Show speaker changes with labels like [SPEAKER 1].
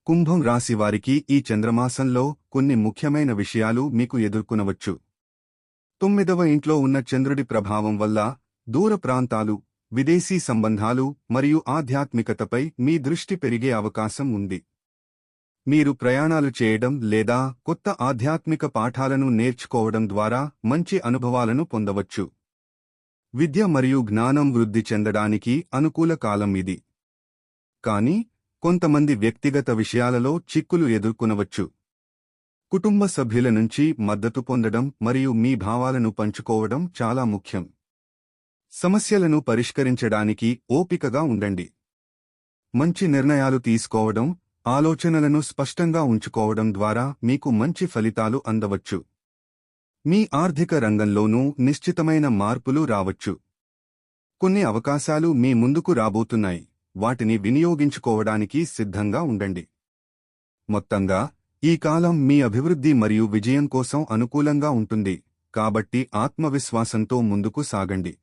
[SPEAKER 1] కుంభం రాశి వారికి ఈ చంద్రమాసంలో కొన్ని ముఖ్యమైన విషయాలు మీకు ఎదుర్కొనవచ్చు. 9వ ఇంట్లో ఉన్న చంద్రుడి ప్రభావం వల్ల దూర ప్రాంతాలు, విదేశీ సంబంధాలు మరియు ఆధ్యాత్మికతపై మీ దృష్టి పెరిగే అవకాశం ఉంది. మీరు ప్రయాణాలు చేయడం లేదా కొత్త ఆధ్యాత్మిక పాఠాలను నేర్చుకోవడం ద్వారా మంచి అనుభవాలను పొందవచ్చు. విద్య మరియు జ్ఞానం వృద్ధి చెందడానికి అనుకూల కాలం ఇది. కానీ కొంతమంది వ్యక్తిగత విషయాలలో చిక్కులు ఎదుర్కొనవచ్చు. కుటుంబ సభ్యుల నుంచి మద్దతు పొందడం మరియు మీ భావాలను పంచుకోవడం చాలా ముఖ్యం. సమస్యలను పరిష్కరించడానికి ఓపికగా ఉండండి. మంచి నిర్ణయాలు తీసుకోవడం, ఆలోచనలను స్పష్టంగా ఉంచుకోవడం ద్వారా మీకు మంచి ఫలితాలు అందవచ్చు. మీ ఆర్థిక రంగంలోనూ నిశ్చితమైన మార్పులు రావచ్చు. కొన్ని అవకాశాలు మీ ముందుకు రాబోతున్నాయి, వాటిని వినియోగించుకోవడానికి సిద్ధంగా ఉండండి. మొత్తంగా ఈ కాలం మీ అభివృద్ధి మరియు విజయం కోసం అనుకూలంగా ఉంటుంది, కాబట్టి ఆత్మవిశ్వాసంతో ముందుకు సాగండి.